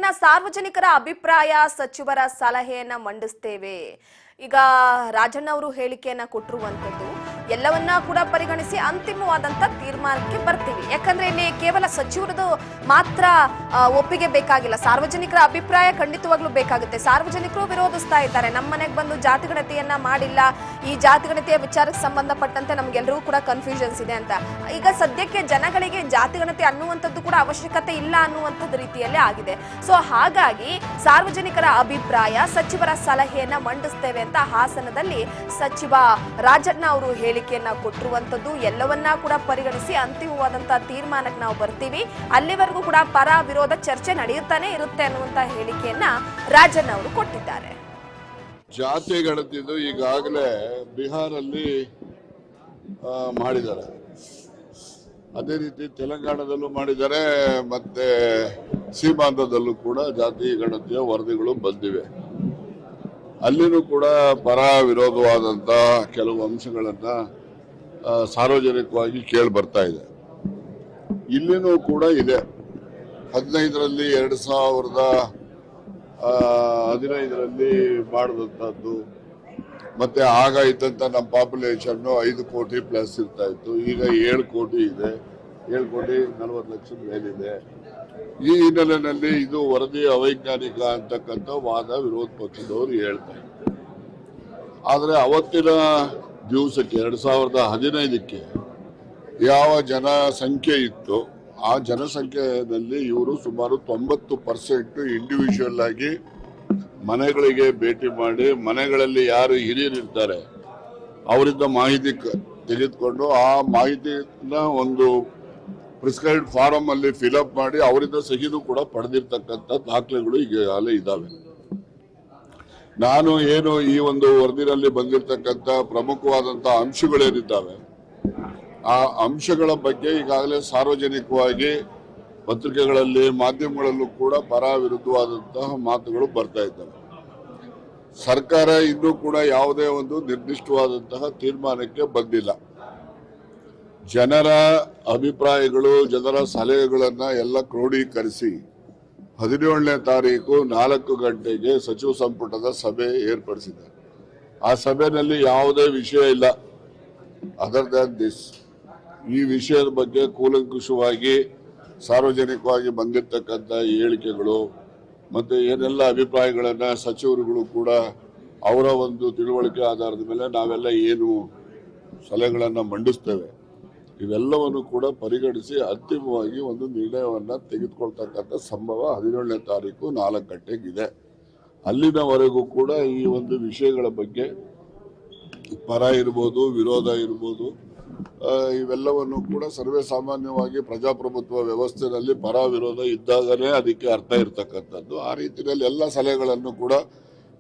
ಇನ್ನ ಸಾರ್ವಜನಿಕರ ಅಭಿಪ್ರಾಯ ಸಚಿವರ ಸಲಹೆಯನ್ನ ಮಂಡಿಸ್ತೇವೆ. ಈಗ ರಾಜಣ್ಣ ಅವರು ಹೇಳಿಕೆಯನ್ನ ಕೊಟ್ಟಿರುವಂತದ್ದು ಎಲ್ಲವನ್ನ ಕೂಡ ಪರಿಗಣಿಸಿ ಅಂತಿಮವಾದಂತ ತೀರ್ಮಾನಕ್ಕೆ ಬರ್ತೀವಿ. ಯಾಕಂದ್ರೆ ಇಲ್ಲಿ ಕೇವಲ ಸಚಿವರದು ಮಾತ್ರ ಒಪ್ಪಿಗೆ ಬೇಕಾಗಿಲ್ಲ, ಸಾರ್ವಜನಿಕರ ಅಭಿಪ್ರಾಯ ಖಂಡಿತವಾಗ್ಲೂ ಬೇಕಾಗುತ್ತೆ. ಸಾರ್ವಜನಿಕರು ವಿರೋಧಿಸ್ತಾ ಇದ್ದಾರೆ, ನಮ್ಮ ಮನೆಗೆ ಬಂದು ಜಾತಿಗಣತಿಯನ್ನ ಮಾಡಿಲ್ಲ, ಈ ಜಾತಿಗಣತಿಯ ವಿಚಾರಕ್ಕೆ ಸಂಬಂಧಪಟ್ಟಂತೆ ನಮ್ಗೆಲ್ಲರೂ ಕೂಡ ಕನ್ಫ್ಯೂಷನ್ಸ್ ಇದೆ ಅಂತ. ಈಗ ಸದ್ಯಕ್ಕೆ ಜನಗಳಿಗೆ ಜಾತಿಗಣತಿ ಅನ್ನುವಂಥದ್ದು ಕೂಡ ಅವಶ್ಯಕತೆ ಇಲ್ಲ ಅನ್ನುವಂಥದ್ದು ರೀತಿಯಲ್ಲೇ ಆಗಿದೆ. ಸೊ ಹಾಗಾಗಿ ಸಾರ್ವಜನಿಕರ ಅಭಿಪ್ರಾಯ ಸಚಿವರ ಸಲಹೆಯನ್ನ ಮಂಡಿಸ್ತೇವೆ ಅಂತ ಹಾಸನದಲ್ಲಿ ಸಚಿವ ರಾಜಣ್ಣ ಅವರು ಹೇಳಿಕೆಯನ್ನ ಕೊಟ್ಟಿರುವಂತದ್ದು. ಎಲ್ಲವನ್ನ ಕೂಡ ಪರಿಗಣಿಸಿ ಅಂತಿಮವಾದಂತಹ ತೀರ್ಮಾನಕ್ಕೆ ನಾವು ಬರ್ತೀವಿ, ಅಲ್ಲಿವರೆಗೂ ಕೂಡ ಪರ ವಿರೋಧ ಚರ್ಚೆ ನಡೆಯುತ್ತಾನೆ ಇರುತ್ತೆ ಅನ್ನುವಂತ ಹೇಳಿಕೆಯನ್ನ ರಾಜಣ್ಣ ಅವರು ಕೊಟ್ಟಿದ್ದಾರೆ. ಜಾತಿ ಗಣತಿದು ಈಗಾಗಲೇ ಬಿಹಾರಲ್ಲಿ ಮಾಡಿದ್ದಾರೆ, ಅದೇ ರೀತಿ ತೆಲಂಗಾಣದಲ್ಲೂ ಮಾಡಿದ್ದಾರೆ, ಮತ್ತೆ ಸೀಮಾಂಧ್ರದಲ್ಲೂ ಕೂಡ ಜಾತಿ ಗಣತಿಯ ವರದಿಗಳು ಬಂದಿವೆ. ಅಲ್ಲಿನೂ ಕೂಡ ಪರ ವಿರೋಧವಾದಂಥ ಕೆಲವು ಅಂಶಗಳನ್ನ ಸಾರ್ವಜನಿಕವಾಗಿ ಕೇಳಿ ಬರ್ತಾ ಇದೆ. ಇಲ್ಲಿನೂ ಕೂಡ ಇದೆ. 15ರಲ್ಲಿ 2015ರಲ್ಲಿ ಮಾಡಿದಂಥದ್ದು, ಮತ್ತೆ ಆಗ ಇದ್ದಂಥ ನಮ್ಮ ಪಾಪ್ಯುಲೇಷನ್ 5 ಕೋಟಿ ಪ್ಲಸ್ ಇರ್ತಾ ಇತ್ತು, ಈಗ 7 ಕೋಟಿ ಇದೆ, 7,40,00,000 ಮೇಲಿದೆ. ಈ ಹಿನ್ನೆಲೆಯಲ್ಲಿ ಇದು ವರದಿ ಅವೈಜ್ಞಾನಿಕ ಅಂತಕ್ಕಂಥ ವಾದ ವಿರೋಧ ಪಕ್ಷದವರು ಹೇಳ್ತಾರೆ. ಆದರೆ ಅವತ್ತಿನ ದಿವಸಕ್ಕೆ 2015ಕ್ಕೆ ಯಾವ ಜನಸಂಖ್ಯೆ ಇತ್ತು ಆ ಜನಸಂಖ್ಯೆಯಲ್ಲಿ ಇವರು ಸುಮಾರು 90% ಇಂಡಿವಿಜುವಲ್ ಆಗಿ ಮನೆಗಳಿಗೆ ಭೇಟಿ ಮಾಡಿ ಮನೆಗಳಲ್ಲಿ ಯಾರು ಹಿರಿಯರಿರ್ತಾರೆ ಅವರಿಂದ ಮಾಹಿತಿ ತೆಗೆದುಕೊಂಡು ಆ ಮಾಹಿತಿನ ಒಂದು ಪ್ರಿಸ್ಕ್ರೈಬ್ಡ್ ಫಾರಂ ಅಲ್ಲಿ ಫಿಲ್ಅಪ್ ಮಾಡಿ ಅವರಿಂದ ಸಹಿನೂ ಕೂಡ ಪಡೆದಿರ್ತಕ್ಕಂಥ ದಾಖಲೆಗಳು ಈಗಾಗಲೇ ಇದ್ದಾವೆ. ನಾನು ಏನು ಈ ಒಂದು ವರದಿನಲ್ಲಿ ಬಂದಿರತಕ್ಕಂಥ ಪ್ರಮುಖವಾದಂತಹ ಅಂಶಗಳೇನಿದ್ದಾವೆ ಆ ಅಂಶಗಳ ಬಗ್ಗೆ ಈಗಾಗಲೇ ಸಾರ್ವಜನಿಕವಾಗಿ ಪತ್ರಿಕೆಗಳಲ್ಲಿ ಮಾಧ್ಯಮಗಳಲ್ಲೂ ಕೂಡ ಪರ ವಿರುದ್ಧವಾದಂತಹ ಮಾತುಗಳು ಬರ್ತಾ ಇದ್ದಾವೆ. ಸರ್ಕಾರ ಇನ್ನೂ ಕೂಡ ಯಾವುದೇ ಒಂದು ನಿರ್ದಿಷ್ಟವಾದಂತಹ ತೀರ್ಮಾನಕ್ಕೆ ಬಂದಿಲ್ಲ. ಜನರ ಅಭಿಪ್ರಾಯಗಳು, ಜನರ ಸಲಹೆಗಳನ್ನ ಎಲ್ಲ ಕ್ರೋಢೀಕರಿಸಿ 17ನೇ ತಾರೀಕು 4 ಗಂಟೆಗೆ ಸಚಿವ ಸಂಪುಟದ ಸಭೆ ಏರ್ಪಡಿಸಿದ್ದಾರೆ. ಆ ಸಭೆಯಲ್ಲಿ ಯಾವುದೇ ವಿಷಯ ಇಲ್ಲ ಅದರ್ ದ್ಯಾನ್ ದಿಸ್. ಈ ವಿಷಯದ ಬಗ್ಗೆ ಕೂಲಂಕುಷವಾಗಿ ಸಾರ್ವಜನಿಕವಾಗಿ ಬಂದಿರತಕ್ಕಂಥ ಹೇಳಿಕೆಗಳು ಮತ್ತೆ ಏನೆಲ್ಲ ಅಭಿಪ್ರಾಯಗಳನ್ನ ಸಚಿವರುಗಳು ಕೂಡ ಅವರ ಒಂದು ತಿಳುವಳಿಕೆ ಆಧಾರದ ಮೇಲೆ ನಾವೆಲ್ಲ ಏನು ಸಲಹೆಗಳನ್ನ ಮಂಡಿಸ್ತೇವೆ ಇವೆಲ್ಲವನ್ನು ಕೂಡ ಪರಿಗಣಿಸಿ ಅಂತಿಮವಾಗಿ ಒಂದು ನಿರ್ಣಯವನ್ನ ತೆಗೆದುಕೊಳ್ತಕ್ಕಂಥ ಸಂಭವ 17ನೇ ತಾರೀಕು 4 ಗಂಟೆಗಿದೆ. ಅಲ್ಲಿನವರೆಗೂ ಕೂಡ ಈ ಒಂದು ವಿಷಯಗಳ ಬಗ್ಗೆ ಪರ ಇರ್ಬೋದು, ವಿರೋಧ ಇರ್ಬೋದು, ಇವೆಲ್ಲವನ್ನು ಕೂಡ ಸರ್ವೇ ಸಾಮಾನ್ಯವಾಗಿ ಪ್ರಜಾಪ್ರಭುತ್ವ ವ್ಯವಸ್ಥೆಯಲ್ಲಿ ಪರ ವಿರೋಧ ಇದ್ದಾಗಲೇ ಅದಕ್ಕೆ ಅರ್ಥ ಇರತಕ್ಕಂಥದ್ದು. ಆ ರೀತಿಯಲ್ಲಿ ಎಲ್ಲ ಸಲಹೆಗಳನ್ನು ಕೂಡ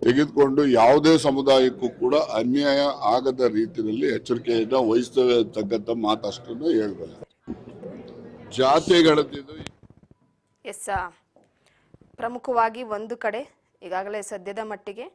ತೆಗೆದುಕೊಂಡು ಯಾವುದೇ ಸಮುದಾಯಕ್ಕೂ ಕೂಡ ಅನ್ಯಾಯ ಆಗದ ರೀತಿಯಲ್ಲಿ ಎಚ್ಚರಿಕೆಯನ್ನ ವಹಿಸ್ತೇವೆ ಅಂತಕ್ಕಂಥ ಮಾತಷ್ಟನ್ನು ಹೇಳ್ಬೇಕು. ಜಾತಿ ಗಣತಿದು ಪ್ರಮುಖವಾಗಿ ಒಂದು ಕಡೆ ಈಗಾಗಲೇ ಸದ್ಯದ ಮಟ್ಟಿಗೆ